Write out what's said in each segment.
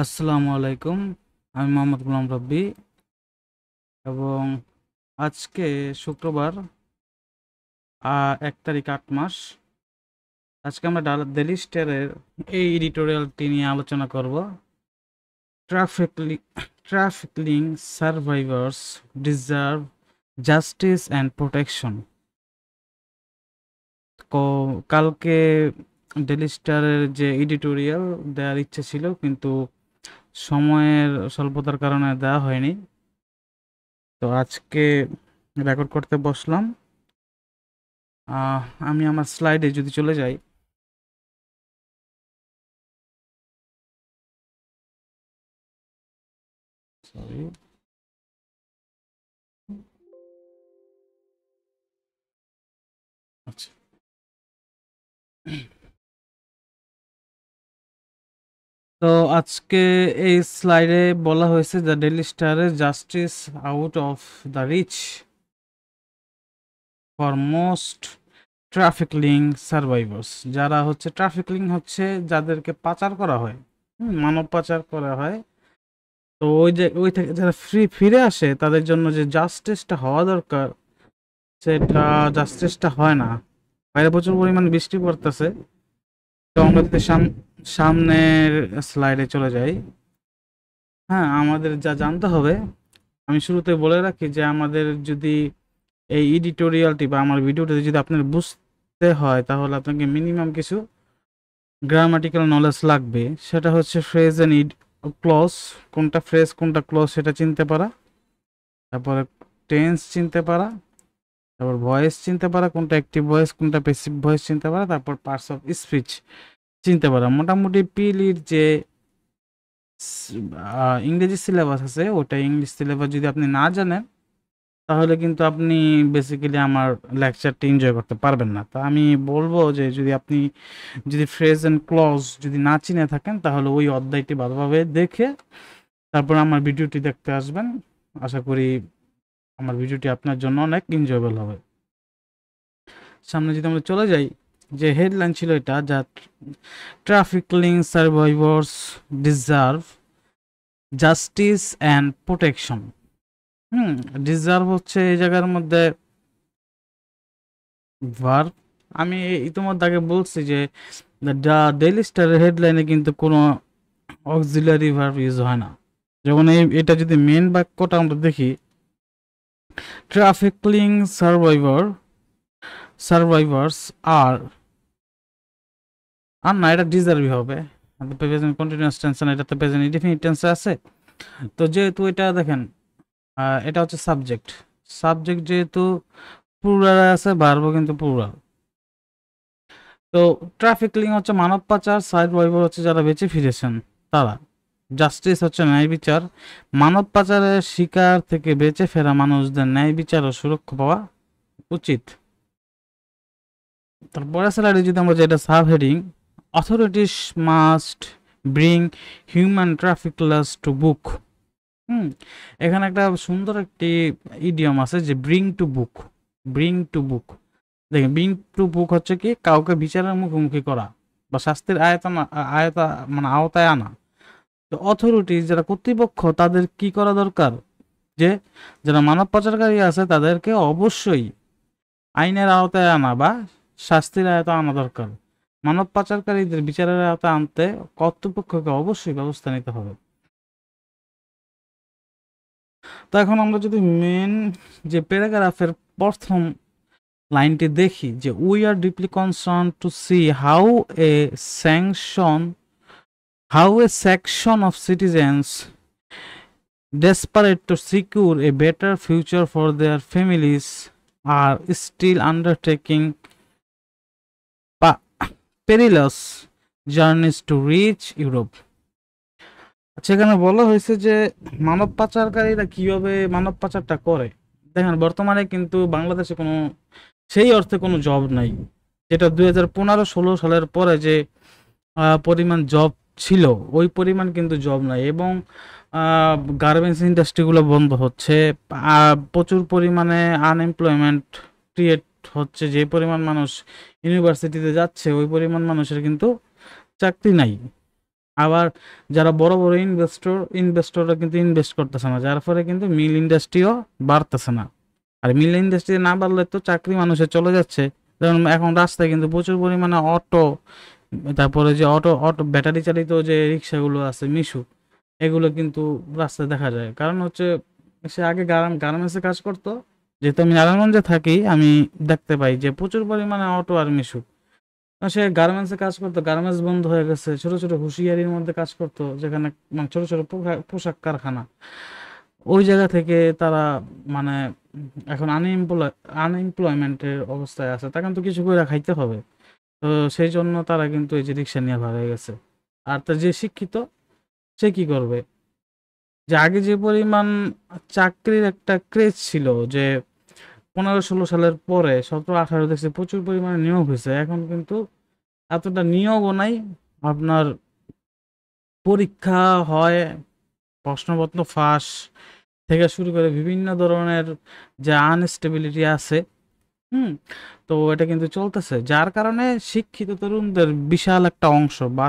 আসসালামু আলাইকুম। আমি মোহাম্মদ গোলাম রব্বি এবং আজকে শুক্রবার ১ তারিখ ৮ মাস। আজকে আমরা ডেইলি স্টারের এই এডিটোরিয়ালটি নিয়ে আলোচনা করব। Trafficly trafficking survivors deserve justice and protection. কালকে ডেইলি স্টারের যে এডিটোরিয়াল দেওয়ার ইচ্ছে ছিল, কিন্তু সময়ের স্বল্পতার কারণে দেওয়া হয়নি। তো আজকে রেকর্ড করতে বসলাম। আমি আমার স্লাইডে যদি চলে যাই, সরি, আচ্ছা। তো আজকে এই স্লাইডে বলা হয়েছে দ্য ডেইলি স্টারের justice out of the reach for most trafficking survivors. যারা হচ্ছে ট্রাফিকিং হচ্ছে যাদেরকে পাচার করা হয়, মানব পাচার করা হয়। তো ওই থেকে যারা ফিরে আসে তাদের জন্য যে জাস্টিসটা হওয়া দরকার, সেটা জাস্টিসটা হয় না। বাইরে প্রচুর পরিমাণ বৃষ্টি পড়তেছে। তো আমরা যদি সামনের স্লাইডে চলে যাই, হ্যাঁ, আমাদের যা জানতে হবে, আমি শুরুতে বলে রাখি যে আমাদের যদি এই এডিটোরিয়ালটি বা আমার ভিডিওটি যদি আপনার বুঝতে হয়, তাহলে আপনাকে মিনিমাম কিছু গ্রামাটিক্যাল নলেজ লাগবে। সেটা হচ্ছে ফ্রেজ এন্ড ক্লজ, কোনটা ফ্রেজ কোনটা ক্লজ সেটা চিনতে পারা, তারপরে টেন্স চিনতে পারা, তারপর ভয়েস চিনতে পারা, কোনটা অ্যাক্টিভ ভয়েস কোনটা প্যাসিভ ভয়েস চিনতে পারা, তারপর পার্টস অফ স্পিচ চিনতে পারা। মোটামুটি পিলির যে ইংরেজি সিলেবাস আছে, ওটা ইংলিশ সিলেবাস যদি আপনি না জানেন, তাহলে কিন্তু আপনি বেসিক্যালি আমার লেকচারটি এনজয় করতে পারবেন না। তো আমি বলবো যে যদি ফ্রেজ এন্ড ক্লজ যদি না চিনে থাকেন, তাহলে ওই অধ্যায়টি ভালোভাবে দেখে তারপর আমার ভিডিওটি দেখতে আসবেন। আশা করি আমার ভিডিওটি আপনার জন্য অনেক এনজয়েবল হবে। সামনে যদি আমরা চলে যাই, যে হেডলাইন ছিল এটা, যা trafficking survivors deserve justice and protection. Deserve হচ্ছে এই জায়গার মধ্যে ভার্ব। আমি ইতিমধ্যে আগে বলছি যে দ্য ডেইলি স্টারের হেডলাইনে কিন্তু কোনো অক্সিলারি ভার্ব ইউজ হয় না। যেমন এটা যদি মেন বাক্যটা আমরা দেখি, ট্রাফিকিং সার্ভাইভার্স আর আর না, এটা ডিজার্ভই হবে। প্রেজেন্ট কন্টিনিউয়াস টেন্স না, এটা তো প্রেজেন্ট ইনডিফিনিট টেন্সে আছে। তো যেহেতু এটা দেখেন, এটা হচ্ছে সাবজেক্ট। সাবজেক্ট যেহেতু প্লুরাল আছে, ভার্বও কিন্তু প্লুরাল। তো ট্রাফিকিং হচ্ছে মানব পাচার, সার্ভাইভার হচ্ছে যারা বেঁচে ফিরেছেন তারা, জাস্টিস হচ্ছে ন্যায় বিচার। মানব পাচারের শিকার থেকে বেঁচে ফেরা মানুষদের ন্যায় বিচার ও সুরক্ষা পাওয়া উচিত। তারপরে স্যালারি যদি আমরা যেটা sub heading, authorities must bring human traffickers to book. এখানে একটা সুন্দর একটি ইডিয়ম আছে যে bring to book. Bring to book, দেখেন, ব্রিং টু বুক হচ্ছে কি, কাউকে বিচারের মুখোমুখি করা বা শাস্তির আওতায় আনা। তো অথরিটি যারা কর্তৃপক্ষ, তাদের কি করা দরকার, যে যারা মানব পাচারকারী আছে তাদেরকে অবশ্যই আইনের আওতায় আনা বা শাস্তির আওতায় আনা দরকার। মানব পাচারকারীদের বিচারের আওতায় আনতে কর্তৃপক্ষকে অবশ্যই ব্যবস্থা নিতে হবে। তো এখন আমরা যদি মেন যে প্যারাগ্রাফের প্রথম লাইনটি দেখি, যে we are deeply concern to C how A section of citizens desperate to secure a better future for their families are still undertaking perilous journeys to reach Europe. সেখানে বলা হয়েছে যে মানব পাচারকারীরা কিভাবে মানব পাচারটা করে। দেখেন, বর্তমানে কিন্তু বাংলাদেশে কোনো সেই অর্থে কোনো জব নাই, যেটা 2015-16 সালের পরে যে পরিমাণ জব ছিল, ওই পরিমাণ কিন্তু জব নাই। এবং গার্মেন্টস ইন্ডাস্ট্রিগুলো বন্ধ হচ্ছে, প্রচুর পরিমাণে আনএমপ্লয়মেন্ট ক্রিয়েট হচ্ছে। যে পরিমাণ মানুষ ইউনিভার্সিটিতে যাচ্ছে, ওই পরিমাণ মানুষের কিন্তু চাকরি নাই। আবার যারা বড় বড় ইনভেস্টররা কিন্তু ইনভেস্ট করতেছে না, যার ফলে কিন্তু মিল ইন্ডাস্ট্রিও বাড়তেছে না। আর মিল ইন্ডাস্ট্রি না বাড়লে তো চাকরি মানুষের চলে যাচ্ছে। যেমন এখন রাস্তায় কিন্তু প্রচুর পরিমাণে অটো, তারপরে যে অটো অটো ব্যাটারি চালিত যে রিক্সাগুলো আছে মিশু, এগুলো কিন্তু রাস্তায় দেখা যায়। কারণ হচ্ছে সে আগে গার্মেন্টসে কাজ করতো, যেহেতু আমি নারায়ণগঞ্জে থাকি, আমি দেখতে পাই যে প্রচুর পরিমাণে অটো আর মিশু। সে গার্মেন্টসে কাজ করতো, গার্মেন্টস বন্ধ হয়ে গেছে, ছোট ছোট হুঁশিয়ারির মধ্যে কাজ করতো, যেখানে মানে ছোট ছোট পোশাক কারখানা, ওই জায়গা থেকে তারা মানে এখন আনএমপ্লয়মেন্টের অবস্থায় আছে, তখন তো কিছু করে খাইতে হবে। তো সেই জন্য তারা কিন্তু এই যে রিক্সা নিয়ে ভাড়া হয়ে গেছে। আর তার যে শিক্ষিত, সে কি করবে? যে আগে যে পরিমাণ চাকরির একটা ক্রেজ ছিল, যে 15-16 সালের পরে 17-18 দেখছে প্রচুর পরিমাণে নিয়োগ হয়েছে, এখন কিন্তু এতটা নিয়োগও নাই। আপনার পরীক্ষা হয়, প্রশ্নপত্র ফাঁস থেকে শুরু করে বিভিন্ন ধরনের যে আনস্টেবিলিটি আছে, হুম, তো এটা কিন্তু চলতেছে, যার কারণে শিক্ষিত তরুণদের বিশাল একটা অংশ বা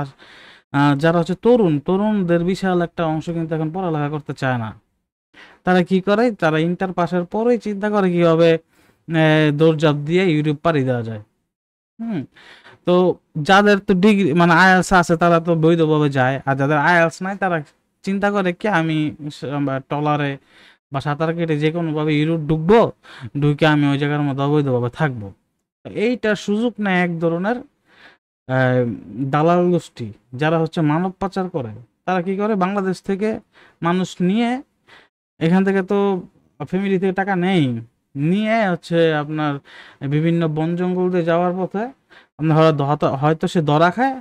যারা হচ্ছে তরুণদের বিশাল একটা অংশ কিন্তু এখন পড়ালেখা করতে চায় না। তারা কি করে? তারা ইন্টার পাসের পরেই চিন্তা করে কিভাবে দৌড়ঝাঁপ দিয়ে ইউরোপ পাড়ি দেওয়া যায়। হুম, তো যাদের তো ডিগ্রি মানে আইএলস আছে তারা তো বৈধভাবে যায়, আর যাদের আইএলস নাই তারা চিন্তা করে কি আমি ট্রলারে বা সাঁতার কেটে যে কোনো ভাবে ইউরোপ ঢুকবো, ঢুকে আমি ওই জায়গার মধ্যে অবৈধভাবে থাকবো। তো এইটার সুযোগ নেয় এক ধরনের আহ, দালাল গোষ্ঠী, যারা হচ্ছে মানব পাচার করে। তারা কি করে? বাংলাদেশ থেকে মানুষ নিয়ে, এখান থেকে তো ফ্যামিলি থেকে টাকা নেই, নিয়ে হচ্ছে আপনার বিভিন্ন বন জঙ্গল দিয়ে যাওয়ার পথে আপনার হয়তো সে ধরা খায়,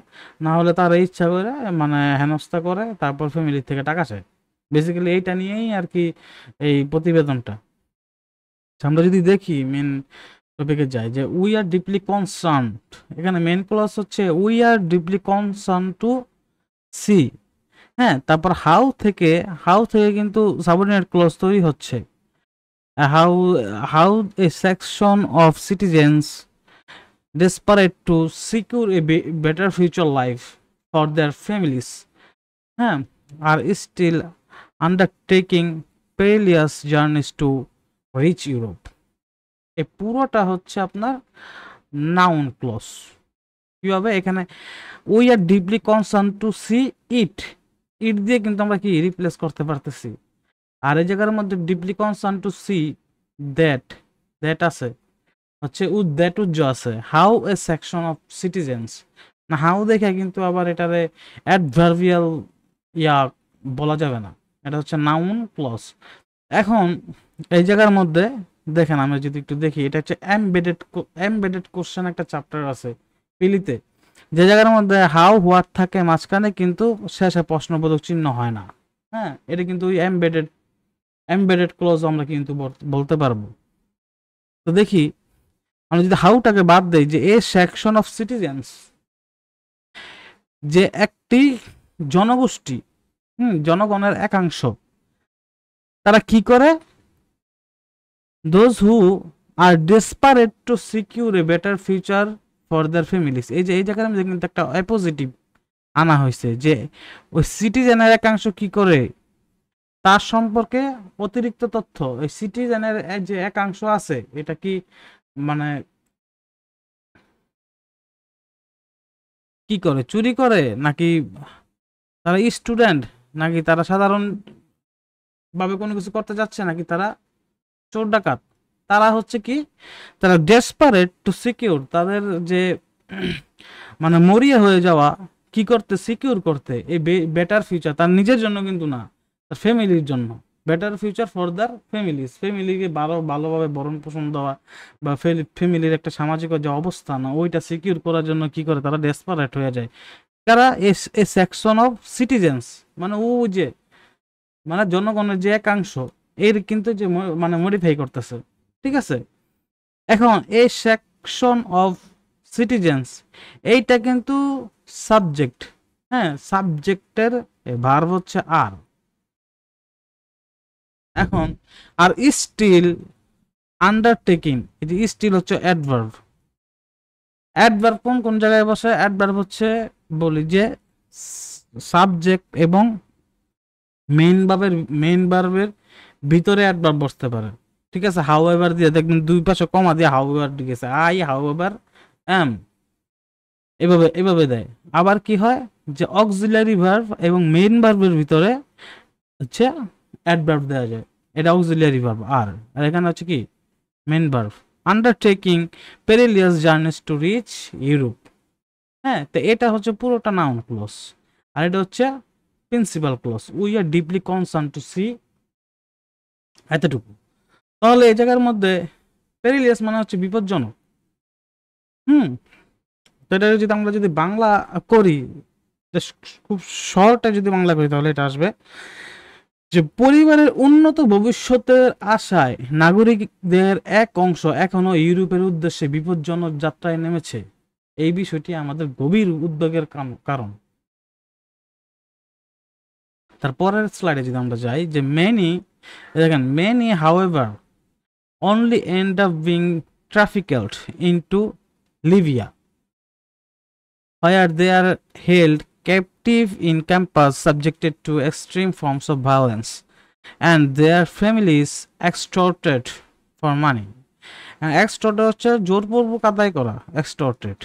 না হলে তার ইচ্ছা করে মানে হেনস্থা করে, তারপর ফ্যামিলি থেকে টাকা চায়। বেসিক্যালি এইটা নিয়েই আর কি এই প্রতিবেদনটা। আমরা যদি দেখি মেন টপিকে যাই, যে উই আর ডিপলি কনসার্ন, এখানে মেন ক্লজ হচ্ছে we are deeply concern to see. হ্যাঁ, তারপর হাউ থেকে কিন্তু সাবঅর্ডিনেট ক্লজ তৈরি হচ্ছে। How a section of citizens desperate to secure a better future life for their families, হ্যাঁ, are still undertaking perilous journeys to reach Europe. এই পুরোটা হচ্ছে আপনার নাউন ক্লজ। কিভাবে? এখানে we are deeply concern to see it, it দিয়ে কিন্তু আমরা কি রিপ্লেস করতে পারতেছি। আর এই জায়গার মধ্যে deeply concern to see that, that আছে, হচ্ছে দ্যাট উজ্জ আছে, how A section of citizens, না হাউ দেখে কিন্তু আবার এটারে অ্যাডভার্বিয়াল ইয়া বলা যাবে না, এটা হচ্ছে নাউন ক্লজ। এখন এই জায়গার মধ্যে দেখেন, আমরা যদি একটু দেখি, এটা হচ্ছে এমবেডেড কোশ্চেন একটা চ্যাপ্টার আছে পিলিতে, যে জায়গার মধ্যে হাউ হোয়াট থাকে মাঝখানে, কিন্তু শেষে প্রশ্নবোধক চিহ্ন হয় না। হ্যাঁ, এটা কিন্তু ওই এমবেডেড ক্লজ আমরা কিন্তু বলতে পারবো। তো দেখি, আমরা যদি হাউটাকে বাদ দেই, যে এ সেকশন অফ সিটিজেন্স, যে একটি জনগোষ্ঠী, জনগণের একাংশ, তারা কি করে? Those who are desperate to secure a better future for their families. এই যে এই জায়গায় আমি কিন্তু একটা অপোজিটিভ আনা হয়েছে, যে ওই সিটিজেনের একাংশ কি করে, তার সম্পর্কে অতিরিক্ত তথ্য এই সিটিজেনের যে একাংশ আছে, এটা কি মানে কি করে? চুরি করে, নাকি তারা স্টুডেন্ট, নাকি তারা সাধারণ ভাবে কোনো কিছু করতে যাচ্ছে, নাকি তারা চোর ডাকাত? তারা হচ্ছে কি, তারা ডেসপারেট টু সিকিউর, তাদের যে মানে মরিয়া হয়ে যাওয়া, কি করতে? সিকিউর করতে এই বেটার ফিউচার, তার নিজের জন্য কিন্তু না, তার ফ্যামিলির জন্য। Better future for there families, ফ্যামিলিকে ভালোভাবে ভরণ পোষণ দেওয়া, বা ফ্যামিলির একটা সামাজিক যে অবস্থান, ওইটা সিকিউর করার জন্য কি করে? তারা ডেসপারেট হয়ে যায়। তারা এ সেকশন অফ সিটিজেন্স, মানে ও যে মানে জনগণের যে একাংশ, এর কিন্তু যে মানে মডিফাই করতেছে, ঠিক আছে। এখন এই সেকশন অফ সিটিজেন্স, এইটা কিন্তু সাবজেক্ট, হ্যাঁ, সাবজেক্টের ভার্ব হচ্ছে আর। এখন আর স্টিল আন্ডারটেকিং, এই যে স্টিল হচ্ছে অ্যাডভার্ব। অ্যাডভার্ব কোন কোন জায়গায় বসে? অ্যাডভার্ব হচ্ছে বলি যে সাবজেক্ট এবং মেইন ভার্বের ভিতরে অ্যাডভার্ব বসতে পারে। ঠিক আছে, হাউ এভার দিয়ে দেখবেন দুই পাশে কমা দিয়ে হাউ এভার দিয়েছে, আই হাউ এভার এম, এভাবে এভাবে দেয়। আবার কি হয় যে অক্সিলারি ভার্ব এবং মেইন ভার্বের ভিতরে হচ্ছে অ্যাডভার্ব দেওয়া যায়, এটা অক্সিলারি ভার্ব। আর এখানে হচ্ছে কি main verb. Undertaking পেরিলিয়াস journeys to reach Europe, হ্যাঁ, তো এটা হচ্ছে পুরোটা নাউন ক্লজ, আর এটা হচ্ছে principal clause. We are deeply concern to see, এতটুকু। তাহলে এই জায়গার মধ্যে পেরিলিয়াস মানে হচ্ছে বিপজ্জনক। হুম, তো এটা যদি আমরা যদি বাংলা করি, খুব শর্টে যদি বাংলা করি তাহলে এটা আসবে যে পরিবারের উন্নত ভবিষ্যতের আশায় নাগরিকদের এক অংশ এখনো ইউরোপের উদ্দেশ্যে বিপজ্জনক যাত্রায় নেমেছে। এই বিষয়টি আমাদের গভীর উদ্বেগের কারণ। তারপরের স্লাইডে যদি আমরা যাই যে দেখেন many however only end up being trafficked into Libya, where they are held captive in camps subjected to extreme forms of violence and their families extorted for money. And extorted হচ্ছে জোরপূর্বক আদায় করা, extorted।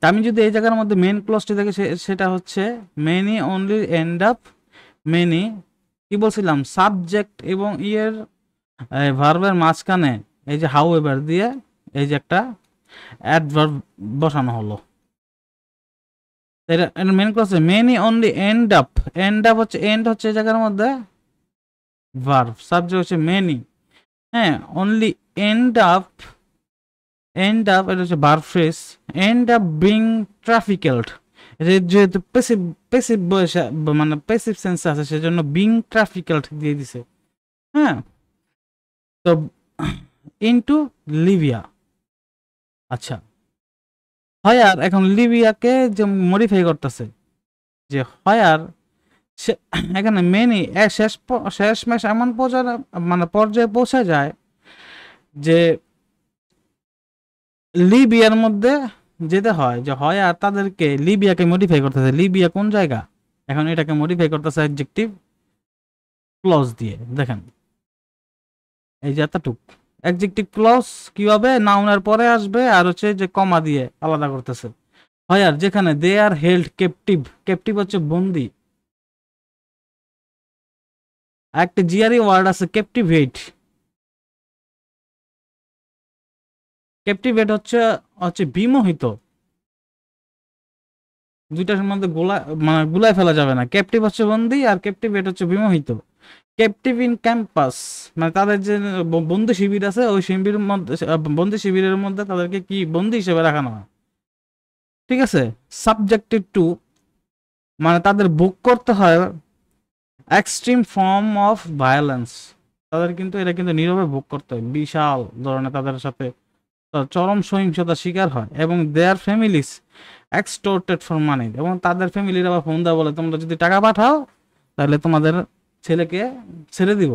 আমি যদি এই জায়গার মধ্যে main ক্লজটি দেখি সেটা হচ্ছে many only end up, many কি বলছিলাম সাবজেক্ট এবং ইয়ের ভার্বের মাঝখানে এই যে হাউ এভার দিয়ে এই যে একটা অ্যাডভার্ব বসানো হলো। এটা মেন ক্লজে many only end up, end up হচ্ছে এন্ড হচ্ছে এই জায়গার মধ্যে ভার্ব, সাবজেক্ট হচ্ছে মেনি, হ্যাঁ, অনলি এন্ড আপ, এটা হচ্ছে verb phrase, end up being trafficked, যেহেতু প্যাসিভ প্যাসিভ বয়সে মানে প্যাসিভ সেন্স আছে সেজন্য বিং ট্রাফিকেলড দিয়ে দিছে, হ্যাঁ। তো ইনটু লিবিয়া, আচ্ছা, হয়ার এখন লিবিয়াকে যে মডিফাই করতেছে যে হয়ার এখানে মেনি শেষমেশ এমন মানে পর্যায়ে পৌঁছে যায় যে লিবিয়ার মধ্যে যেতে হয় যে হয় আর তাদেরকে লিবিয়াকে মডিফাই করতেছে। লিবিয়া কোন জায়গা, এখন এটাকে মডিফাই করতেছে অ্যাডজেক্টিভ ক্লজ দিয়ে। দেখেন এই যে এতটুক অ্যাডজেক্টিভ ক্লজ কি হবে, নাউনের পরে আসবে আর হচ্ছে যে কমা দিয়ে আলাদা করতেছে। হয় আর যেখানে দে আর হেল্ড ক্যাপটিভ, ক্যাপটিভ হচ্ছে বন্দি। একটা জিআরই ওয়ার্ড আছে ক্যাপটিভেট, ক্যাপটিভেট হচ্ছে হচ্ছে বিমোহিত, দুইটার মধ্যে মানে গুলায় ফেলা যাবে না। ক্যাপটিভ হচ্ছে বন্দি আর ক্যাপটিভেট হচ্ছে বিমোহিত। ক্যাপটিভ ইন ক্যাম্পাস মানে তাদের যে বন্দি শিবির আছে ওই শিবিরের মধ্যে, বন্দি শিবিরের মধ্যে তাদেরকে কি বন্দি হিসেবে রাখানো হয়, ঠিক আছে। সাবজেক্টেড টু মানে তাদের ভোগ করতে হয় এক্সট্রিম ফর্ম অফ ভায়োলেন্স, তাদের কিন্তু এটা কিন্তু নীরবে ভোগ করতে হয়, বিশাল ধরনের তাদের সাথে চরম সহিংসতার শিকার হয়। এবং দেয়ার ফ্যামিলিস এক্সটোর্টেড ফর মানি, এবং তাদের ফ্যামিলির আবার ফোন দেওয়া বলে তোমরা যদি টাকা পাঠাও তাহলে তোমাদের ছেলেকে ছেড়ে দিব।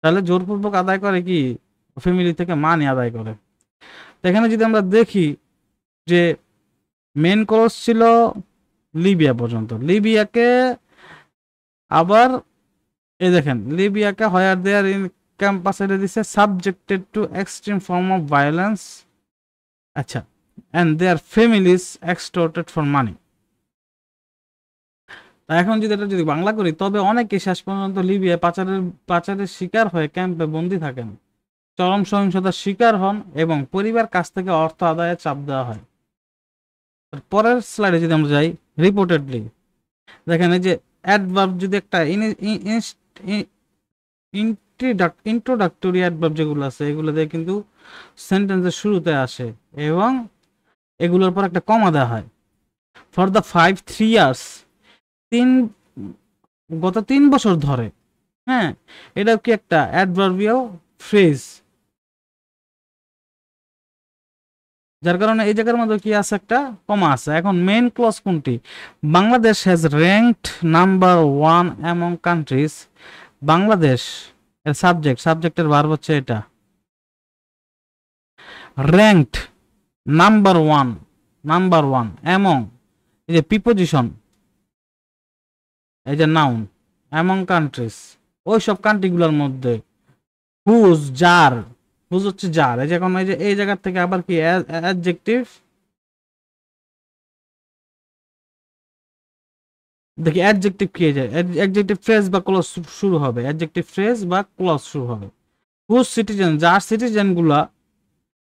তাহলে জোরপূর্বক আদায় করে কি ফ্যামিলি থেকে মানি আদায় করে। তো এখানে যদি আমরা দেখি যে মেন কোর্স ছিল লিবিয়া পর্যন্ত, লিবিয়াকে আবার এই দেখেন লিবিয়াকে হয়ার দেয়ার ইন ক্যাম্পাস এর দিছে subjected to extreme form of violence, আচ্ছা, and their families extorted for money। এখন যদি এটা যদি বাংলা করি তবে অনেকে শেষ পর্যন্ত লিবিয়া পাচারের শিকার হয়ে ক্যাম্পে বন্দী থাকেন, চরম সহিংসতার শিকার হন এবং পরিবার কাছ থেকে অর্থ আদায়ে চাপ দেওয়া হয়। পরের স্লাইডে যদি আমরা যাই, রিপোর্টেডলি দেখেন এই যে অ্যাডভার্ব যদি একটা ইন্ট্রোডাক্টরি অ্যাডভার্ব যেগুলো আছে এগুলো দিয়ে কিন্তু সেন্টেন্সের শুরুতে আসে এবং এগুলোর পর একটা কমা দেওয়া হয়। ফর দ্য 3 ইয়ার্স, গত 3 বছর ধরে, হ্যাঁ, এটা কি একটা অ্যাডভার্বিয়াল ফ্রেজ, যার কারণে এই জায়গার মধ্যে কি আছে একটা কমা আছে। এখন মেইন ক্লজ কোনটি, Bangladesh has ranked number 1 among countries, Bangladesh এর সাবজেক্টের ভার্ব হচ্ছে এটা র্যাঙ্কড নাম্বার 1 অ্যামং, এই যে প্রিপোজিশন এই যে নাউন অ্যামং কান্ট্রিজ, ওই সব কান্ট্রিগুলোর মধ্যে হুজ যার, হুজ হচ্ছে যার। এই যে এখন এই যে এই জায়গার থেকে আবার কি অ্যাডজেক্টিভ, দেখি অ্যাডজেক্টিভ কি যায়, অ্যাডজেক্টিভ ফ্রেজ বা ক্লজ শুরু হবে, অ্যাডজেক্টিভ ফ্রেজ বা ক্লজ শুরু হবে। হুজ সিটিজেন, যার সিটিজেন গুলা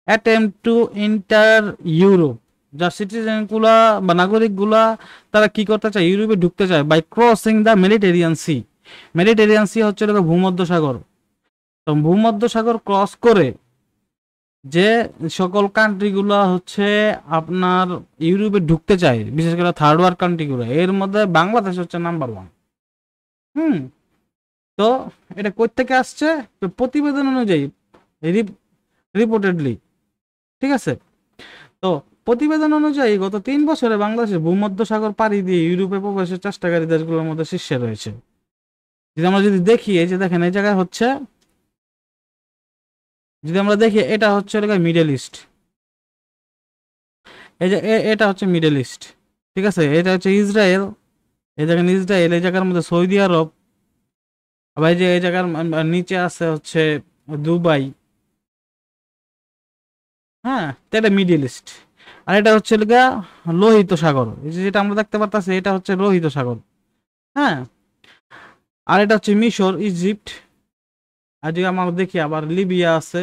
অ্যাটেম্প টু এন্টার ইউরোপ, যার সিটিজেন গুলা বা নাগরিক গুলা তারা কি করতে চায়, ইউরোপে ঢুকতে চায় by crossing the Mediterranean sea. Mediterranean sea হচ্ছে ভূমধ্য সাগর। তো ভূমধ্য সাগর ক্রস করে যে সকল কান্ট্রিগুলো হচ্ছে আপনার ইউরোপে ঢুকতে চায়, বিশেষ করে থার্ড ওয়ার্ল্ড কান্ট্রিগুলো, এর মধ্যে বাংলাদেশ হচ্ছে নাম্বার ওয়ান। হুম। তো এটা কই থেকে আসছে, তো প্রতিবেদন অনুযায়ী, রিপোর্টেডলি, ঠিক আছে। তো প্রতিবেদন অনুযায়ী গত 3 বছরে বাংলাদেশের ভূমধ্য সাগর পাড়ি দিয়ে ইউরোপে প্রবেশের চেষ্টাকারী দেশগুলোর মধ্যে শীর্ষে রয়েছে। যদি আমরা যদি দেখি, এই যে দেখেন এই জায়গায় হচ্ছে, যদি আমরা দেখি এটা হচ্ছে মিডল ইস্ট, এই যে এটা হচ্ছে মিডল ইস্ট, ঠিক আছে। এটা হচ্ছে ইসরায়েল, এই জায়গায় ইসরায়েল, এই জায়গার মধ্যে সৌদি আরব, আবার এই যে এই জায়গার নিচে আছে হচ্ছে দুবাই। হ্যাঁ, তো এটা মিডল ইস্ট। আর এটা হচ্ছে লোহিত সাগর, এই যে যেটা আমরা দেখতে পারতাছি এটা হচ্ছে লোহিত সাগর। হ্যাঁ, আর এটা হচ্ছে মিশর, ইজিপ্ট। আর যদি আমরা দেখি আবার লিবিয়া আছে,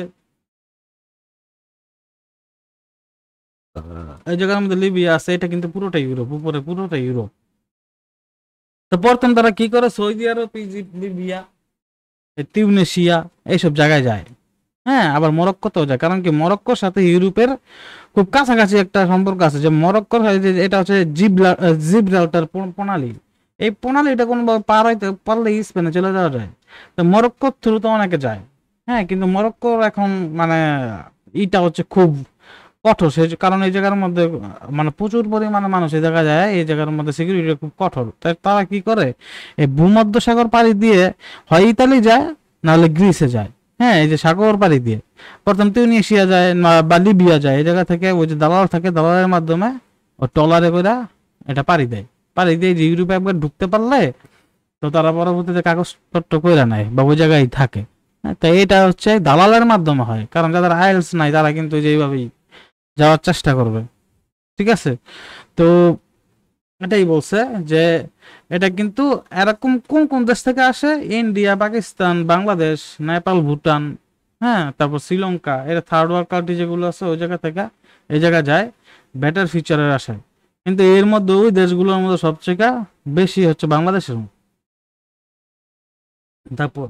এই জায়গার মধ্যে লিবিয়া আছে, এটা কিন্তু পুরোটাই ইউরোপ, উপরে পুরোটাই ইউরোপ। তো প্রথম তারা কি করে, সৌদি আরব, ইজিপ্ট, লিবিয়া, তিউনেশিয়া, এইসব জায়গায় যায়। হ্যাঁ, আবার মরক্কোতেও যায়, কারণ কি মরক্কোর সাথে ইউরোপের খুব কাছাকাছি একটা সম্পর্ক আছে। যে মরক্কোর এটা হচ্ছে জিব্রাল্টার প্রণালী, এই প্রণালীটা কোনোভাবে পার হইতে পারলে স্পেনে চলে যাওয়া যায়। তো মরক্কোর থ্রু তো অনেকে যায়। হ্যাঁ, কিন্তু মরক্কোর এখন মানে ইটা হচ্ছে খুব কঠোর, সে কারণ এই জায়গার মধ্যে মানে প্রচুর পরিমাণে মানুষ এই জায়গায় যায়, এই জায়গার মধ্যে সিকিউরিটি খুব কঠোর। তাই তারা কি করে, এই ভূমধ্য সাগর পাড়ি দিয়ে হয় ইতালি যায়, নাহলে গ্রিসে যায়। হ্যাঁ, এই যে সাগর পাড়ি দিয়ে প্রথম তিউনিসিয়া যায় বা লিবিয়া যায়, এই জায়গা থেকে ওই যে দালাল থাকে, দালালের মাধ্যমে ও ট্রলারে করে এটা পাড়ি দেয়। পাড়ি দিয়ে যে ইউরোপে একবার ঢুকতে পারলে তো তারা পরবর্তীতে কাগজপত্র করে নেয় বা ওই জায়গায় থাকে। হ্যাঁ, তো এটা হচ্ছে দালালের মাধ্যমে হয়, কারণ যাদের আইএলস নাই তারা কিন্তু যেভাবেই যাওয়ার চেষ্টা করবে। ঠিক আছে। তো এটাই বলছে যে এটা কিন্তু এরকম কোন কোন দেশ থেকে আসে, ইন্ডিয়া, পাকিস্তান, বাংলাদেশ, নেপাল, ভুটান, হ্যাঁ, তারপর শ্রীলঙ্কা, এটা থার্ড ওয়ার্ল্ড কান্ট্রি যেগুলো আছে ওই জায়গা থেকে এই জায়গা যায় বেটার ফিচারের আশায়। কিন্তু এর মধ্যে ওই দেশগুলোর মধ্যে সবচেয়ে বেশি হচ্ছে বাংলাদেশের। তারপর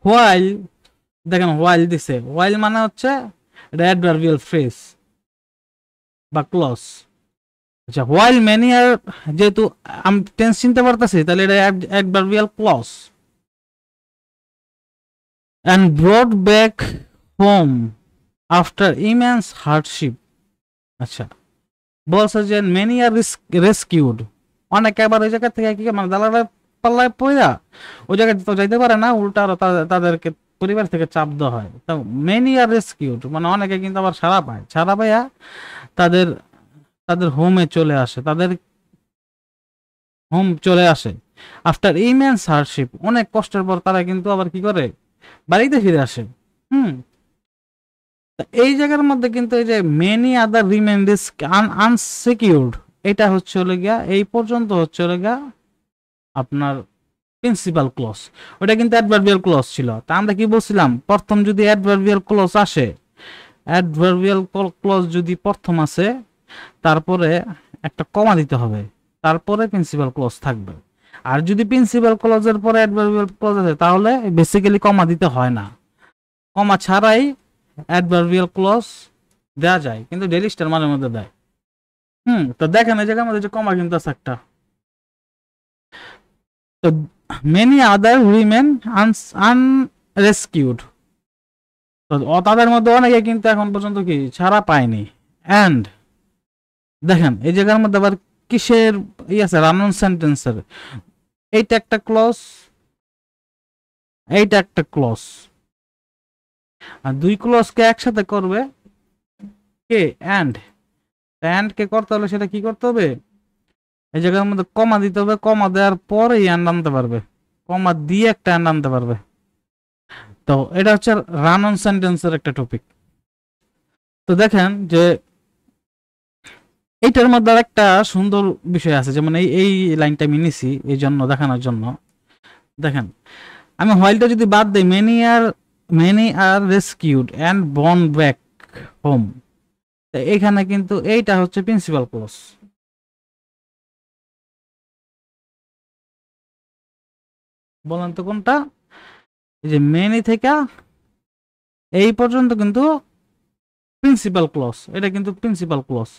হোয়াইল, দেখেন হোয়াইল দিছে, হোয়াইল মানে হচ্ছে এটা অ্যাডভার্বিয়াল ফ্রেজ বা ক্লজ। আচ্ছা, হোয়াইল মেনি আর, যেহেতু আমি টেন্স চিনতে পারতেছি, তাহলে এটা adverbial clause. And brought back home after immense hardship. আচ্ছা, বলছে যে মেনি আর রেস্কিউড, অনেকে আবার ওই জায়গা থেকে কি মানে দালালের পাল্লায় পড়া ওই জায়গায় তো যাইতে পারে না, উল্টা আরো তাদেরকে পরিবার থেকে চাপ দেওয়া হয়। তো মেনি আর রেস্কিউড মানে অনেকে কিন্তু আবার ছাড়া পায়, ছাড়া পাইয়া তাদের তাদের হোমে চলে আসে, তাদের হোম চলে আসে। আফটার ইমেন্স হার্ডশিপ, অনেক কষ্টের পর তারা কিন্তু আবার কি করে, বাড়িতে ফিরে আসে। হুম। তা এই জায়গার মধ্যে কিন্তু এই যে many other remain risk unsecured, এটা হচ্ছে গিয়া এই পর্যন্ত হচ্ছে গিয়া আপনার প্রিন্সিপাল ক্লজ। ওটা কিন্তু অ্যাডভার্বিয়াল ক্লজ ছিল। তা আমরা কি বলছিলাম, প্রথম যদি অ্যাডভার্বিয়াল ক্লজ আসে, অ্যাডভার্বিয়াল ক্লজ যদি প্রথম আসে, তারপরে একটা কমা দিতে হবে, তারপরে প্রিন্সিপাল ক্লজ থাকবে। আর যদি প্রিন্সিপাল ক্লজের পরে অ্যাডভার্বিয়াল ক্লজ আছে, তাহলে বেসিক্যালি কমা দিতে হয় না, কমা ছাড়াই অ্যাডভার্বিয়াল ক্লজ দেওয়া যায়, কিন্তু ডেইলি স্টার মাঝে মধ্যে দেয়। হুম। তো দেখেন এই জায়গার মধ্যে যে কমা কিন্তু আছে একটা। তো মেনি আদার উইমেন আনরেস্কিউড, তো তাদের মধ্যে অনেকে কিন্তু এখন পর্যন্ত কি ছাড়া পায়নি। অ্যান্ড দেখেন এই জায়গার মধ্যে আবার কিসের আছে, রানন সেন্টেন্সের, এইটা একটা ক্লজ, এইটা একটা ক্লজ, আর দুই ক্লজকে একসাথে করবে কে, অ্যান্ড কে করতে হলে সেটা কি করতে হবে, এই জায়গার মধ্যে কমা দিতে হবে, কমা দেওয়ার পরেই অ্যান্ড আনতে পারবে, কমা দিয়ে একটা অ্যান্ড আনতে পারবে। তো এটা হচ্ছে রান অন সেন্টেন্সের একটা টপিক। তো দেখেন যে এইটার মধ্যে একটা সুন্দর বিষয় আছে, যেমন এই লাইনটা আমি নিছি এই জন্য দেখানোর জন্য। দেখেন আমি হোয়াইলটা যদি বাদ দিই, many are rescued and brought back home, এখানে কিন্তু এইটা হচ্ছে প্রিন্সিপাল ক্লজ। বলেন তো কোনটা? এই যে মেনি থেকে এই পর্যন্ত কিন্তু প্রিন্সিপাল ক্লজ, এটা কিন্তু প্রিন্সিপাল ক্লজ।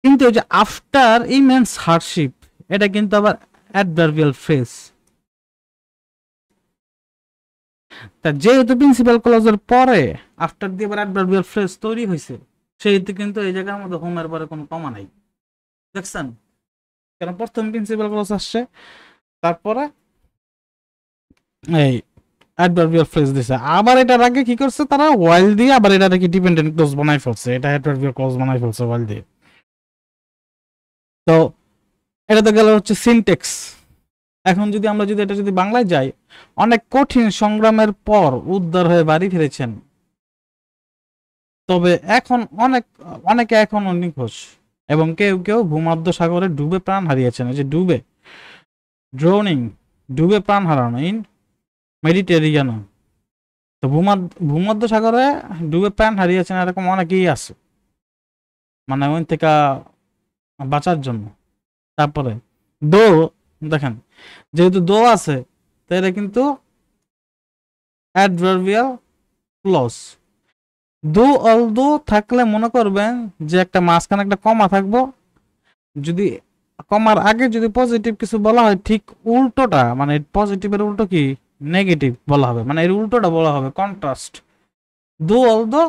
কিন্তু এই যে আফটার ইমেন্স হার্ডশিপ, এটা কিন্তু আবার অ্যাডভার্বিয়াল ফ্রেজ। তা যেহেতু প্রিন্সিপাল ক্লজের পরে আফটার দিয়ে আবার অ্যাডভার্বিয়াল ফ্রেজ তৈরি হয়েছে, সেহেতু কিন্তু এই জায়গার মধ্যে হোমের পরে কোনো কমা নাই। দেখছেন? কারণ প্রথম প্রিন্সিপাল ক্লজ আসছে, তারপরে এই অ্যাডভার্বিয়াল ফ্রেজ দিছে। আবার এটার আগে কি করছে তারা, ওয়াইল দিয়ে আবার এটা কি ডিপেন্ডেন্ট ক্লজ বানাই ফেলছে, এটা অ্যাডভার্বিয়াল ক্লজ বানাই ফেলছে ওয়াইল দিয়ে। তো এটা তো গেল হচ্ছে সিনটেক্স। এখন যদি আমরা এটা যদি বাংলায় যাই, অনেক কঠিন সংগ্রামের পর উদ্ধার হয়ে বাড়ি ফিরেছেন, তবে এখন অনেকে এখনো নিখোঁজ, এবং কেউ কেউ ভূমধ্য সাগরে ডুবে প্রাণ হারিয়েছেন। এই যে ডুবে, ড্রোনিং, ডুবে প্রাণ হারানো ইন মেডিটেরিয়ান। তো ভূমধ্য সাগরে ডুবে প্রাণ হারিয়েছেন এরকম অনেকেই আছে, মানে ওই থেকে বাঁচার জন্য। তারপরে দো, দেখেন যেহেতু দো আছে, তো এটা কিন্তু অ্যাডভার্বিয়াল ক্লজ। দো অলদো থাকলে মনে করবেন যে একটা মাঝখানে একটা কমা থাকবো, যদি কমার আগে যদি পজিটিভ কিছু বলা হয়, ঠিক উল্টোটা, মানে পজিটিভের উল্টো কি নেগেটিভ বলা হবে, মানে এর উল্টোটা বলা হবে কন্ট্রাস্ট। দো অলদো,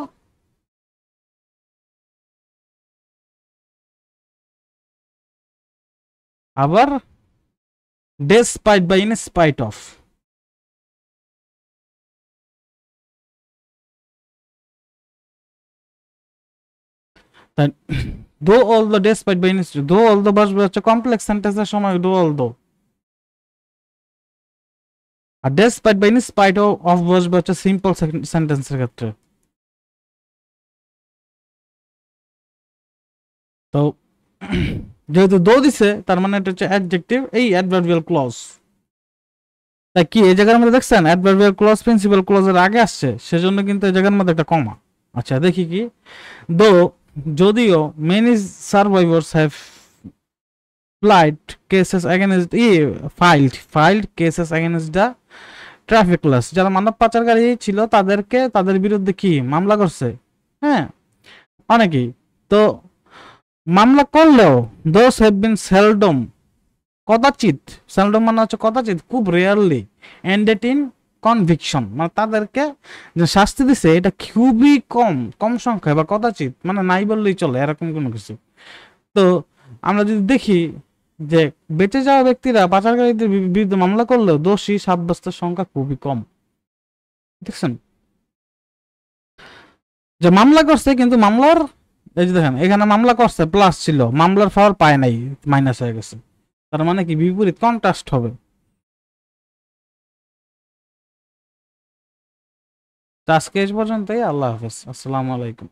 আবার ডেসপাইট বা ইনস্পাইট অফ। দো অলদো, ডেসপাইট বা ইনস্পাইট, দো অলদো বসবে হচ্ছে কমপ্লেক্স সেন্টেন্সের সময় দো অলদো, আর ডেসপাইট বা ইনস্পাইট অফ বসবে হচ্ছে সিম্পল সেন্টেন্সের ক্ষেত্রে। তো যেহেতু দো দিছে, তার মানে এটা হচ্ছে অ্যাডজেক্টিভ, এই অ্যাডভার্বিয়াল ক্লজ। তাই কি এই জায়গার মধ্যে দেখছেন অ্যাডভার্বিয়াল ক্লজ প্রিন্সিপাল ক্লজের আগে আসছে, সেজন্য কিন্তু এই জায়গার মধ্যে একটা কমা। আচ্ছা দেখি কি, দো, যদিও many survivors have filed cases against filed cases against the traffic laws, যারা মানব পাচারকারী ছিল তাদের বিরুদ্ধে কি মামলা করছে, হ্যাঁ অনেকেই। তো মামলা করলেও দোজ হ্যাভ বিন সেলডম, কদাচিৎ, সেলডম মানে হচ্ছে কদাচিৎ, খুব রেয়ারলি এন্ডেড ইন কনভিকশন, মানে তাদেরকে যে শাস্তি দিছে এটা খুবই কম কম সংখ্যায়, বা কদাচিৎ মানে নাই বললেই চলে এরকম কোনো কিছু। তো আমরা যদি দেখি যে বেঁচে যাওয়া ব্যক্তিরা পাচারকারীদের বিরুদ্ধে মামলা করলেও দোষী সাব্যস্তের সংখ্যা খুবই কম। দেখছেন যে মামলা করছে, কিন্তু মামলার, এই যে দেখেন এখানে মামলা করছে প্লাস ছিল, মামলার পাওয়ার পায় নাই, মাইনাস হয়ে গেছে। তার মানে কি বিপরীত কন্ট্রাস্ট হবে। আজকে এই পর্যন্তই, আল্লাহ হাফেজ, আসসালামু আলাইকুম।